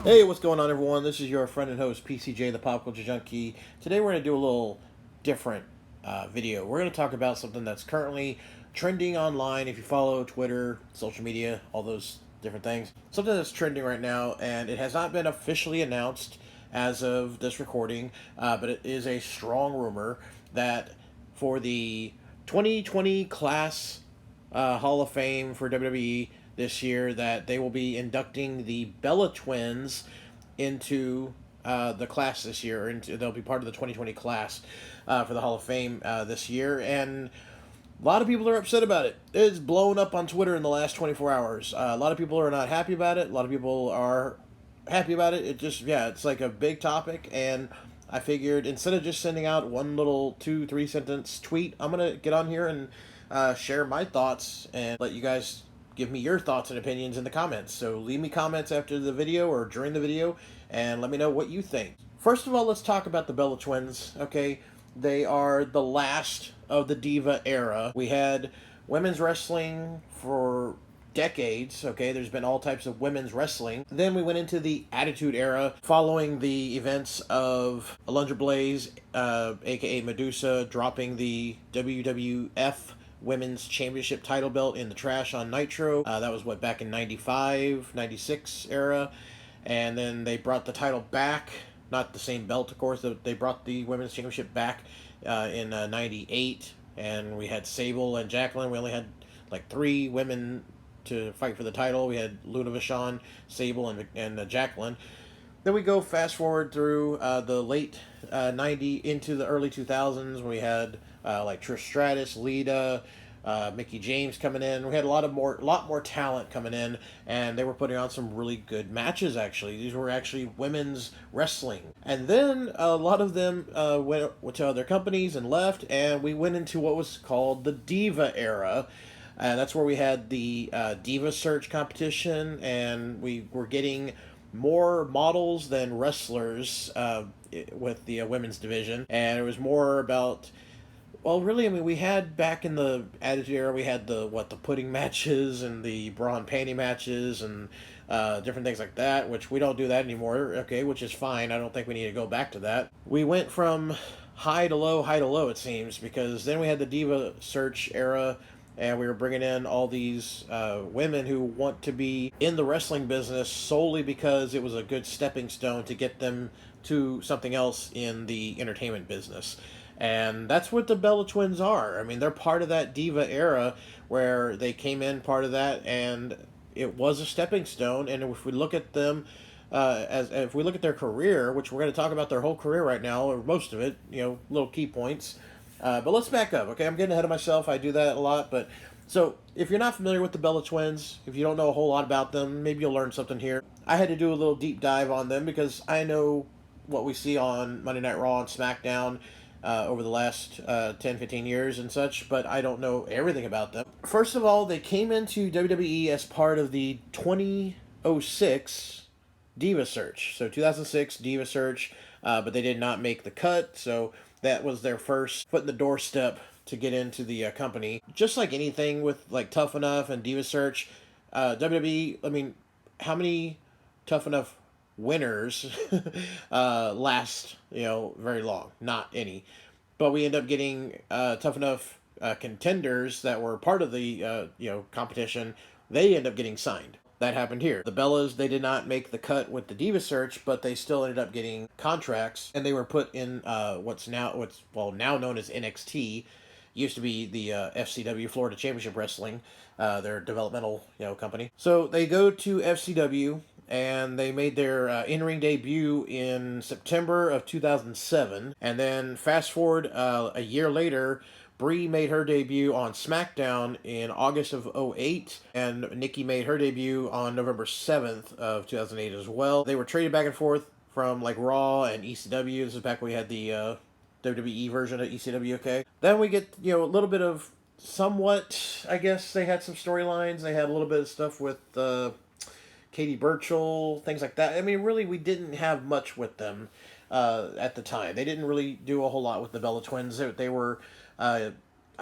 Hey, what's going on, everyone? This is your friend and host, PCJ, the Pop Culture Junkie. Today, we're going to do a little different video. We're going to talk about something that's currently trending online. If you follow Twitter, social media, all those different things, something that's trending right now, and it has not been officially announced as of this recording, but it is a strong rumor that for the 2020 class Hall of Fame for WWE this year, that they will be inducting the Bella Twins into the class this year. They'll be part of the 2020 class for the Hall of Fame this year. And a lot of people are upset about it. It's blown up on Twitter in the last 24 hours. A lot of people are not happy about it. A lot of people are happy about it. It's like a big topic. And I figured instead of just sending out one little 2-3 sentence tweet, I'm going to get on here and share my thoughts and let you guys give me your thoughts and opinions in the comments. So leave me comments after the video or during the video and let me know what you think. First of all, let's talk about the Bella Twins, okay? They are the last of the Diva era. We had women's wrestling for decades, okay? There's been all types of women's wrestling. Then we went into the Attitude Era following the events of Alundra Blaze, aka Medusa, dropping the WWF Women's Championship title belt in the trash on Nitro. That was back in 95, 96 era. And then they brought the title back. Not the same belt, of course. They brought the Women's Championship back in 98. And we had Sable and Jacqueline. We only had like 3 women to fight for the title. We had Luna Vachon, Sable, and Jacqueline. Then we go fast forward through the late 90 into the early 2000s. We had like Trish Stratus, Lita, Mickie James coming in. We had a lot more talent coming in, and they were putting on some really good matches. Actually, these were actually women's wrestling. And then a lot of them went to other companies and left, and we went into what was called the Diva era. That's where we had the Diva Search competition, and we were getting more models than wrestlers with the women's division, and it was more about, well, really, I mean, we had back in the Attitude Era, we had the pudding matches and the bra and panty matches and different things like that, which we don't do that anymore, okay, which is fine. I don't think we need to go back to that. We went from high to low, it seems, because then we had the Diva Search era, and we were bringing in all these women who want to be in the wrestling business solely because it was a good stepping stone to get them to something else in the entertainment business. And that's what the Bella Twins are. I mean, they're part of that Diva era where they came in part of that, and it was a stepping stone. And if we look at them, if we look at their career, which we're going to talk about their whole career right now, or most of it, little key points. But let's back up, okay? I'm getting ahead of myself. I do that a lot. But so if you're not familiar with the Bella Twins, if you don't know a whole lot about them, maybe you'll learn something here. I had to do a little deep dive on them because I know what we see on Monday Night Raw and SmackDown over the last 10-15 years and such, but I don't know everything about them. First of all, they came into WWE as part of the 2006 Diva Search. So 2006 Diva Search, but they did not make the cut, so that was their first foot in the doorstep to get into the company. Just like anything with like Tough Enough and Diva Search, WWE, I mean, how many Tough Enough winners last very long? Not any. But we end up getting Tough Enough contenders that were part of the competition. They end up getting signed. That happened here. The Bellas, they did not make the cut with the Diva Search, but they still ended up getting contracts, and they were put in what's now known as NXT. Used to be the FCW, Florida Championship Wrestling, their developmental company. So they go to FCW, and they made their in-ring debut in September of 2007. And then fast forward a year later, Brie made her debut on SmackDown in August of 2008, and Nikki made her debut on November 7th of 2008 as well. They were traded back and forth from like Raw and ECW. This is back when we had the WWE version of ECW, okay? Then we get, a little bit of somewhat, I guess they had some storylines. They had a little bit of stuff with Katie Burchill, things like that. I mean, really, we didn't have much with them at the time. They didn't really do a whole lot with the Bella Twins. They were, I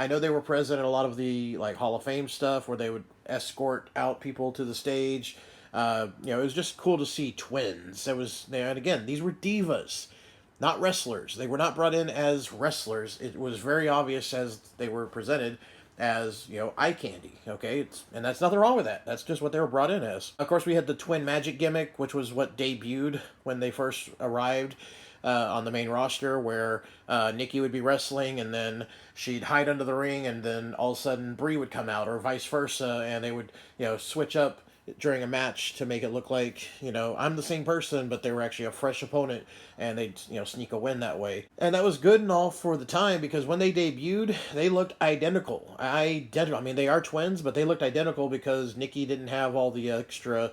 know they were present in a lot of the like Hall of Fame stuff where they would escort out people to the stage. It was just cool to see twins. It was, and again, these were divas, not wrestlers. They were not brought in as wrestlers. It was very obvious as they were presented as, eye candy. Okay, and that's nothing wrong with that. That's just what they were brought in as. Of course, we had the twin magic gimmick, which was what debuted when they first arrived on the main roster, where Nikki would be wrestling and then she'd hide under the ring, and then all of a sudden Brie would come out, or vice versa, and they would switch up during a match to make it look like, I'm the same person, but they were actually a fresh opponent, and they'd, sneak a win that way. And that was good and all for the time, because when they debuted, they looked identical. I mean, they are twins, but they looked identical because Nikki didn't have all the extra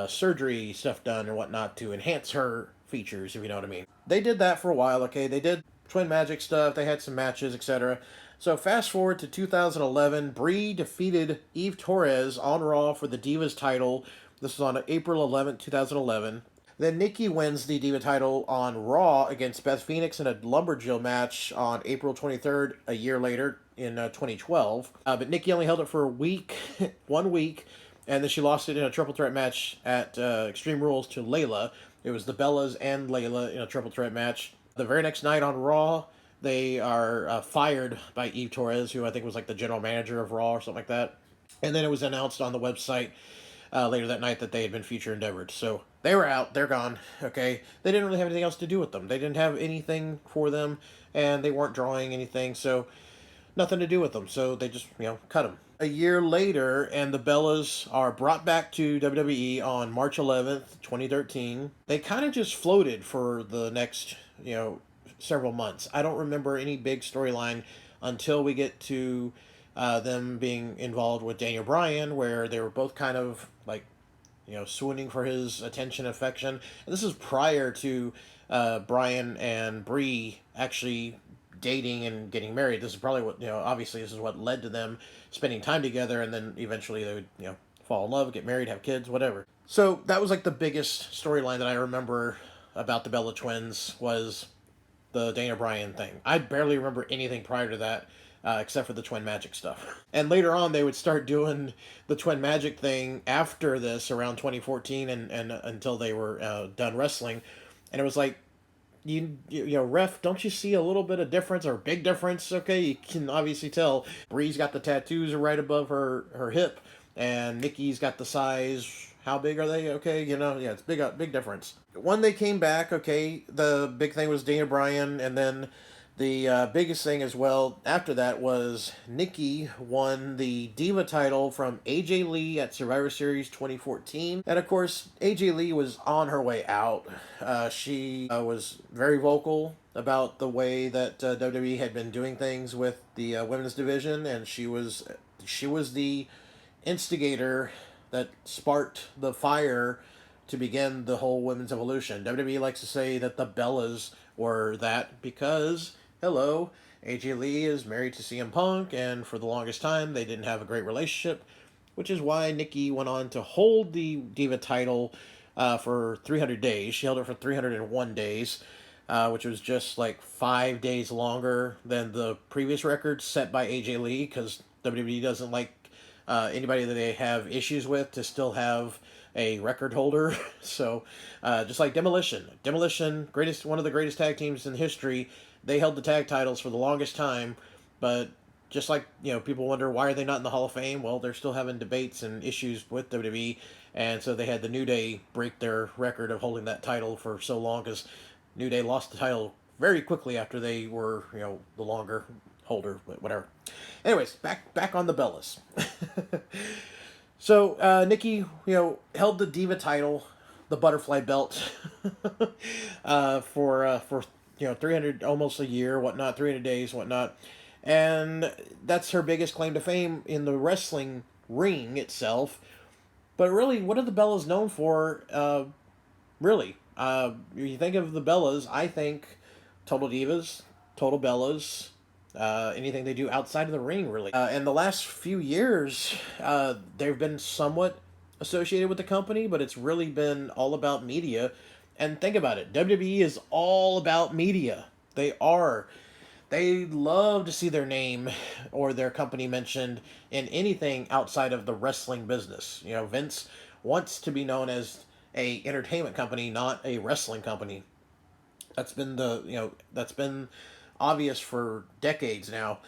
surgery stuff done or whatnot to enhance her features, if you know what I mean. They did that for a while, okay? They did twin magic stuff, they had some matches, etc. So fast forward to 2011, Brie defeated Eve Torres on Raw for the Divas title. This was on April 11th, 2011. Then Nikki wins the Diva title on Raw against Beth Phoenix in a Lumberjill match on April 23rd, a year later in 2012. But Nikki only held it for a week, 1 week, and then she lost it in a triple threat match at Extreme Rules to Layla. It was the Bellas and Layla in a triple threat match. The very next night on Raw, they are fired by Eve Torres, who I think was like the general manager of Raw or something like that. And then it was announced on the website later that night that they had been future endeavored. So they were out, they're gone, okay? They didn't really have anything else to do with them. They didn't have anything for them, and they weren't drawing anything, so nothing to do with them. So they just, cut them. A year later, and the Bellas are brought back to WWE on March 11th, 2013. They kind of just floated for the next, several months. I don't remember any big storyline until we get to them being involved with Daniel Bryan, where they were both kind of like, swooning for his attention and affection. And this is prior to Bryan and Brie actually dating and getting married. This is probably what, obviously this is what led to them spending time together, and then eventually they would, fall in love, get married, have kids, whatever. So that was like the biggest storyline that I remember about the Bella Twins, was the Dana Bryan thing. I barely remember anything prior to that, except for the twin magic stuff. And later on, they would start doing the twin magic thing after this, around 2014, and until they were done wrestling. And it was like, ref, don't you see a little bit of difference, or big difference? Okay, you can obviously tell. Bree's got the tattoos right above her hip, and Nikki's got the size. How big are they? Okay, it's big difference. When they came back, okay, the big thing was Daniel Bryan, and then the biggest thing as well after that was Nikki won the Diva title from AJ Lee at Survivor Series 2014. And of course, AJ Lee was on her way out. She was very vocal about the way that WWE had been doing things with the women's division, and she was the instigator that sparked the fire to begin the whole women's evolution. WWE likes to say that the Bellas were that because, hello, AJ Lee is married to CM Punk, and for the longest time they didn't have a great relationship, which is why Nikki went on to hold the Diva title for 300 days. She held it for 301 days, which was just like 5 days longer than the previous record set by AJ Lee, because WWE doesn't like anybody that they have issues with to still have a record holder. So just like Demolition, one of the greatest tag teams in history, they held the tag titles for the longest time, but just like, people wonder why are they not in the Hall of Fame. Well, they're still having debates and issues with WWE, and so they had the New Day break their record of holding that title for so long, because New Day lost the title very quickly after they were, the longer holder, but whatever. Anyways, back on the Bellas. So Nikki, held the Diva title, the butterfly belt, for 300, almost a year, whatnot, 300 days, whatnot, and that's her biggest claim to fame in the wrestling ring itself. But really, what are the Bellas known for? Really, you think of the Bellas, I think Total Divas, Total Bellas. Anything they do outside of the ring, really. And the last few years, they've been somewhat associated with the company, but it's really been all about media. And think about it, WWE is all about media. They are. They love to see their name or their company mentioned in anything outside of the wrestling business. Vince wants to be known as a entertainment company, not a wrestling company. That's been obvious for decades now.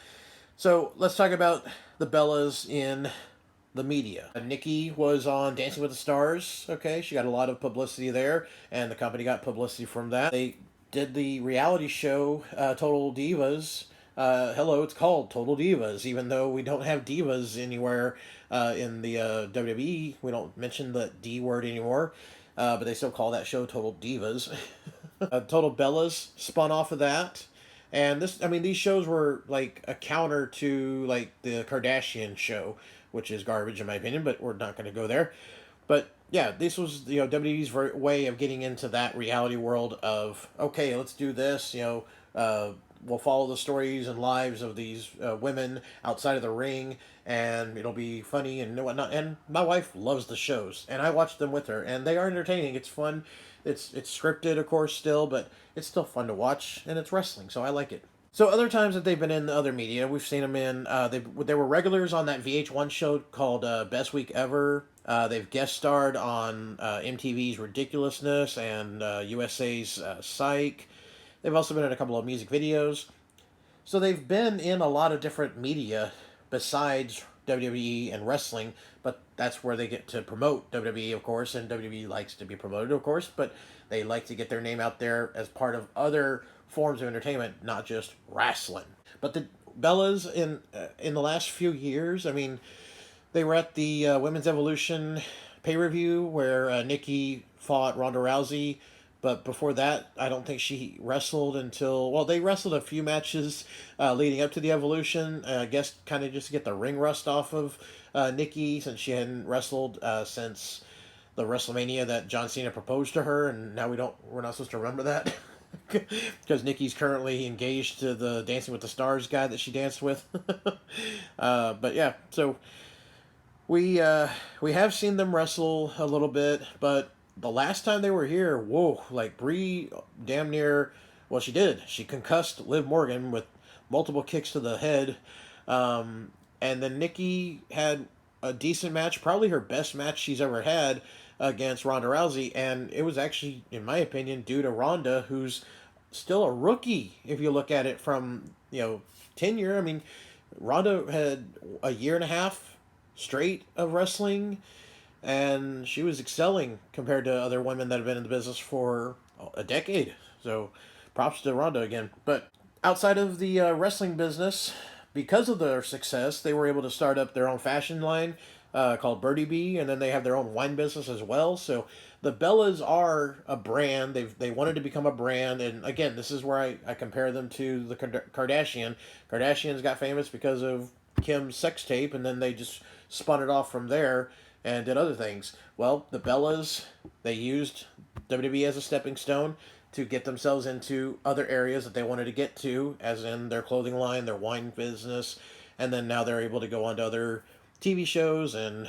So let's talk about the Bellas in the media. Nikki was on Dancing with the Stars. Okay, she got a lot of publicity there, and the company got publicity from that. They did the reality show Total Divas. Hello, it's called Total Divas, even though we don't have divas anywhere in the WWE. We don't mention the D word anymore, but they still call that show Total Divas. Total Bellas spun off of that. And these shows were like a counter to like the Kardashian show, which is garbage in my opinion, but we're not going to go there. But yeah, this was WWE's way of getting into that reality world of, okay, let's do this. We'll follow the stories and lives of these women outside of the ring, and it'll be funny and whatnot. And my wife loves the shows, and I watch them with her, and they are entertaining. It's fun. It's scripted, of course, still, but it's still fun to watch, and it's wrestling, so I like it. So other times that they've been in the other media, we've seen them in. They were regulars on that VH1 show called Best Week Ever. They've guest starred on MTV's Ridiculousness and USA's Psych. They've also been in a couple of music videos. So they've been in a lot of different media besides WWE and wrestling, but that's where they get to promote WWE, of course, and WWE likes to be promoted, of course, but they like to get their name out there as part of other forms of entertainment, not just wrestling. But the Bellas in the last few years, they were at the Women's Evolution pay-per-view where Nikki fought Ronda Rousey. But before that, I don't think she wrestled until... Well, they wrestled a few matches leading up to the Evolution. I guess kind of just to get the ring rust off of Nikki, since she hadn't wrestled since the WrestleMania that John Cena proposed to her, and now we're not supposed to remember that. Because Nikki's currently engaged to the Dancing with the Stars guy that she danced with. But yeah, so we have seen them wrestle a little bit, but the last time they were here, whoa, like Brie damn near, well, she did. She concussed Liv Morgan with multiple kicks to the head. And then Nikki had a decent match, probably her best match she's ever had against Ronda Rousey. And it was actually, in my opinion, due to Ronda, who's still a rookie if you look at it from, tenure. Ronda had a year and a half straight of wrestling, and she was excelling compared to other women that have been in the business for a decade. So props to Ronda again. But outside of the wrestling business, because of their success, they were able to start up their own fashion line called Birdie Bee, and then they have their own wine business as well. So the Bellas are a brand. They wanted to become a brand, and again, this is where I compare them to the Kardashian. Kardashians got famous because of Kim's sex tape, and then they just spun it off from there and did other things. Well, the Bellas, they used WWE as a stepping stone to get themselves into other areas that they wanted to get to, as in their clothing line, their wine business, and then now they're able to go on to other TV shows and,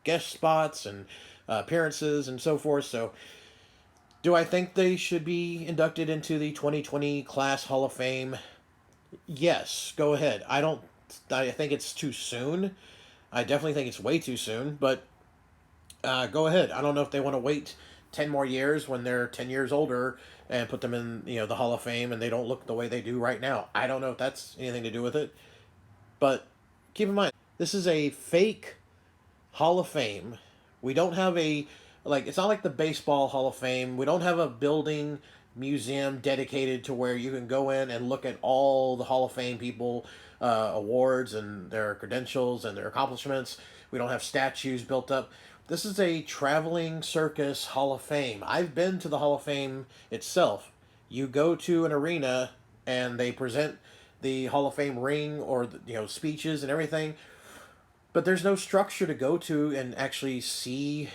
guest spots and appearances and so forth. So, do I think they should be inducted into the 2020 Class Hall of Fame? Yes, go ahead. I think it's too soon. I definitely think it's way too soon, but go ahead. I don't know if they want to wait 10 more years when they're 10 years older and put them in, the Hall of Fame and they don't look the way they do right now. I don't know if that's anything to do with it, but keep in mind, this is a fake Hall of Fame. We don't have it's not like the Baseball Hall of Fame. We don't have a building, museum dedicated to where you can go in and look at all the Hall of Fame people, awards and their credentials and their accomplishments. We don't have statues built up. This is a traveling circus Hall of Fame. I've been to the Hall of Fame itself. You go to an arena and they present the Hall of Fame ring or speeches and everything, but there's no structure to go to and actually see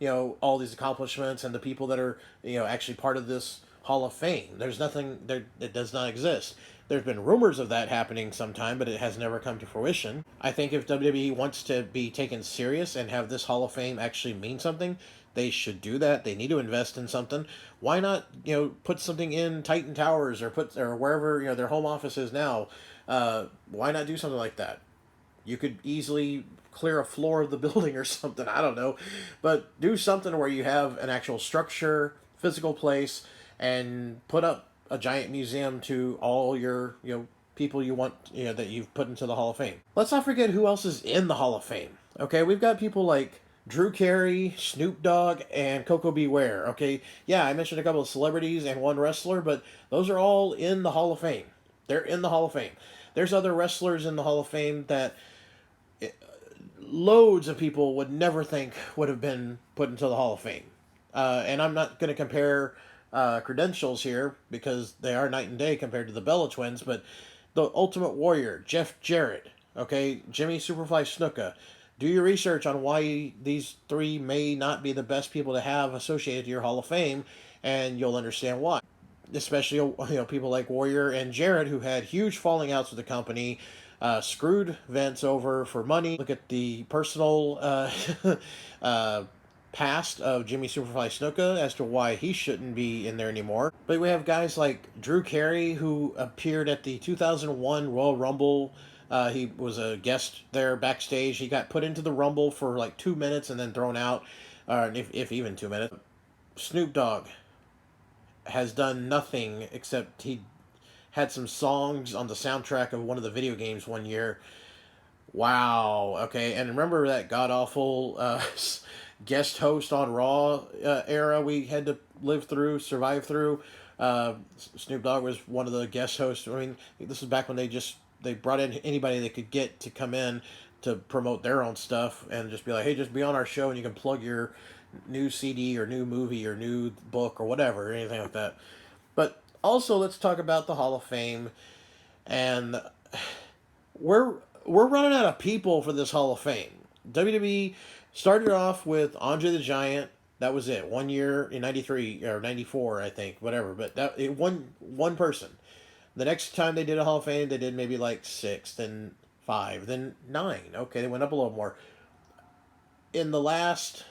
all these accomplishments and the people that are actually part of this Hall of Fame. There's nothing there. It does not exist. There's been rumors of that happening sometime, but it has never come to fruition. I think if WWE wants to be taken serious and have this Hall of Fame actually mean something, they should do that. They need to invest in something. Why not, put something in Titan Towers or wherever, their home office is now. Why not do something like that? You could easily clear a floor of the building or something. I don't know. But do something where you have an actual structure, physical place, and put up a giant museum to all your, people you want, that you've put into the Hall of Fame. Let's not forget who else is in the Hall of Fame. Okay, we've got people like Drew Carey, Snoop Dogg, and Coco Beware. Okay, yeah, I mentioned a couple of celebrities and one wrestler, but those are all in the Hall of Fame. They're in the Hall of Fame. There's other wrestlers in the Hall of Fame that loads of people would never think would have been put into the Hall of Fame. And I'm not going to compare credentials here because they are night and day compared to the Bella Twins, but the Ultimate Warrior, Jeff Jarrett, okay, Jimmy Superfly Snuka. Do your research on why these three may not be the best people to have associated to your Hall of Fame, and you'll understand why. Especially, people like Warrior and Jarrett, who had huge falling outs with the company, screwed Vince over for money. Look at the personal past of Jimmy Superfly Snuka as to why he shouldn't be in there anymore. But we have guys like Drew Carey, who appeared at the 2001 Royal Rumble. He was a guest there backstage. He got put into the Rumble for like 2 minutes and then thrown out, if even 2 minutes. Snoop Dogg has done nothing except he had some songs on the soundtrack of one of the video games one year. Wow. Okay, and remember that god-awful guest host on Raw era we had to survive through? Snoop Dogg was one of the guest hosts. I mean, this is back when they brought in anybody they could get to come in to promote their own stuff and just be like, hey, just be on our show and you can plug your new CD or new movie or new book or whatever, or anything like that. But also, let's talk about the Hall of Fame. And we're running out of people for this Hall of Fame. WWE started off with Andre the Giant. That was it. 1 year in 93 or 94, I think, whatever. But one person. The next time they did a Hall of Fame, they did maybe like 6, then 5, then 9. Okay, they went up a little more. In the last,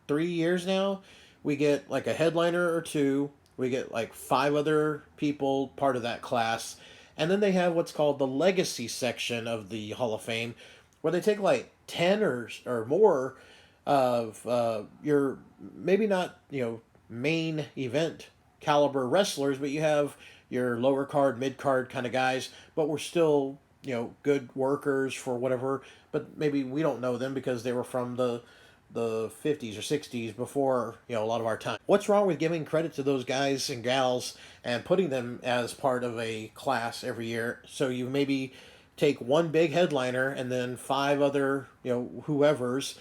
3 years now, we get like a headliner or two. We get like 5 other people part of that class. And then they have what's called the legacy section of the Hall of Fame, where they take like 10 or more of your, maybe not, main event caliber wrestlers, but you have your lower card, mid card kind of guys, but we're still, good workers for whatever, but maybe we don't know them because they were from the 50s or 60s before, a lot of our time. What's wrong with giving credit to those guys and gals and putting them as part of a class every year? So you maybe take one big headliner and then 5 other, whoever's,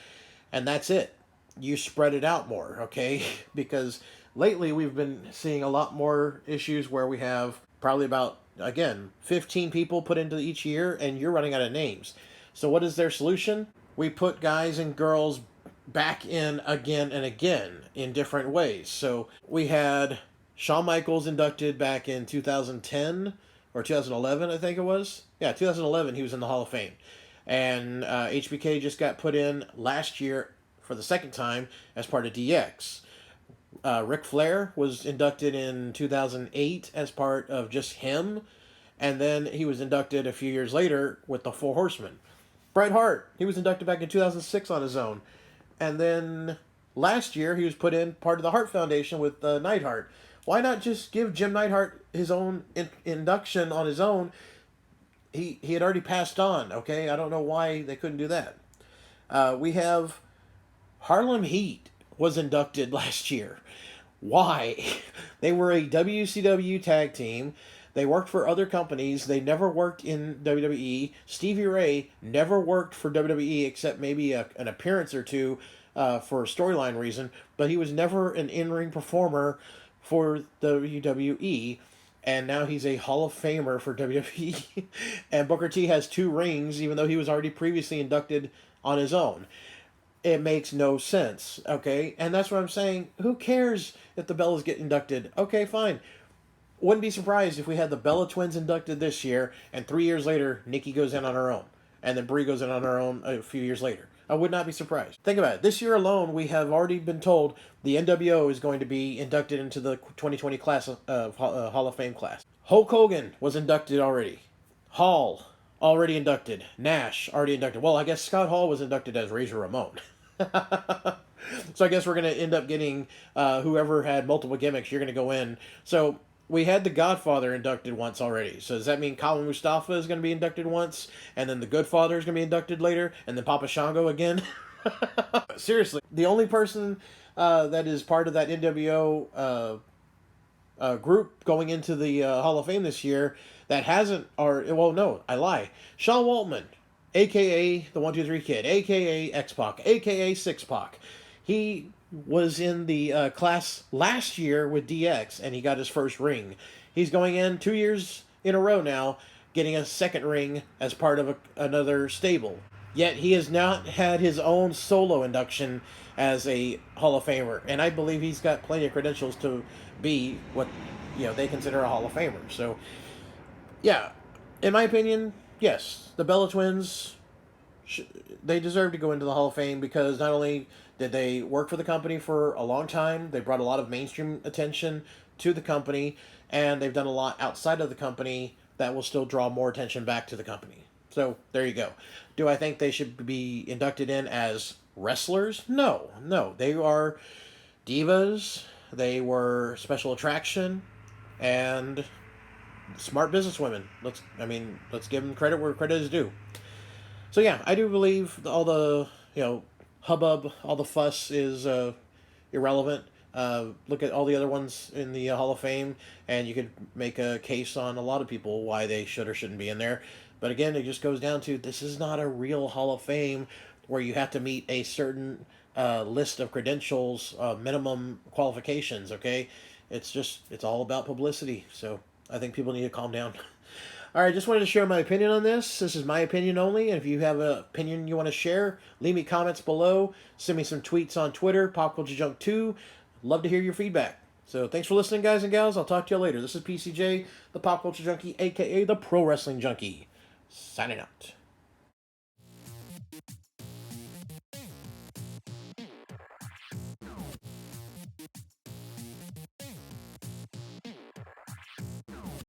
and that's it. You spread it out more, okay? Because lately we've been seeing a lot more issues where we have probably about, again, 15 people put into each year and you're running out of names. So what is their solution? We put guys and girls back in again and again in different ways. So we had Shawn Michaels inducted back in 2010 or 2011, I think it was. Yeah, 2011 he was in the Hall of Fame. And HBK just got put in last year for the second time as part of DX. Ric Flair was inducted in 2008 as part of just him. And then he was inducted a few years later with the Four Horsemen. Bret Hart, he was inducted back in 2006 on his own. And then last year, he was put in part of the Hart Foundation with Neidhart. Why not just give Jim Neidhart his own induction on his own? He had already passed on, okay? I don't know why they couldn't do that. We have Harlem Heat was inducted last year. Why? They were a WCW tag team. They worked for other companies. They never worked in WWE. Stevie Ray never worked for WWE except maybe an appearance or two for a storyline reason. But he was never an in-ring performer for WWE. And now he's a Hall of Famer for WWE. And Booker T has 2 rings, even though he was already previously inducted on his own. It makes no sense, okay? And that's what I'm saying. Who cares if the Bellas get inducted? Okay, fine. Wouldn't be surprised if we had the Bella Twins inducted this year, and 3 years later, Nikki goes in on her own. And then Brie goes in on her own a few years later. I would not be surprised. Think about it. This year alone, we have already been told the NWO is going to be inducted into the 2020 class of Hall of Fame class. Hulk Hogan was inducted already. Hall already inducted. Nash already inducted. Well, I guess Scott Hall was inducted as Razor Ramon. So I guess we're going to end up getting whoever had multiple gimmicks, you're going to go in. So we had the Godfather inducted once already. So does that mean Kala Mustafa is going to be inducted once? And then the Good Father is going to be inducted later? And then Papa Shango again? Seriously. The only person that is part of that NWO group going into the Hall of Fame this year that hasn't, or, well, no, I lie. Sean Waltman, a.k.a. the 123 Kid, a.k.a. X-Pac, a.k.a. Six-Pac. He was in the class last year with DX, and he got his first ring. He's going in 2 years in a row now, getting a second ring as part of another stable. Yet he has not had his own solo induction as a Hall of Famer, and I believe he's got plenty of credentials to be what they consider a Hall of Famer. So, yeah, in my opinion, yes, the Bella Twins, they deserve to go into the Hall of Fame because not only did they work for the company for a long time, they brought a lot of mainstream attention to the company, and they've done a lot outside of the company that will still draw more attention back to the company. So, there you go. Do I think they should be inducted in as wrestlers? No. They are divas, they were special attraction, and smart businesswomen. Let's give them credit where credit is due. So yeah, I do believe all the, hubbub, all the fuss is irrelevant. Look at all the other ones in the Hall of Fame, and you could make a case on a lot of people why they should or shouldn't be in there. But again, it just goes down to this is not a real Hall of Fame where you have to meet a certain list of credentials, minimum qualifications, okay? It's all about publicity. So I think people need to calm down. All right, just wanted to share my opinion on this. This is my opinion only, and if you have an opinion you want to share, leave me comments below. Send me some tweets on Twitter, Pop Culture Junk 2. Love to hear your feedback. So thanks for listening, guys and gals. I'll talk to you later. This is PCJ, the Pop Culture Junkie, a.k.a. the Pro Wrestling Junkie. Signing out.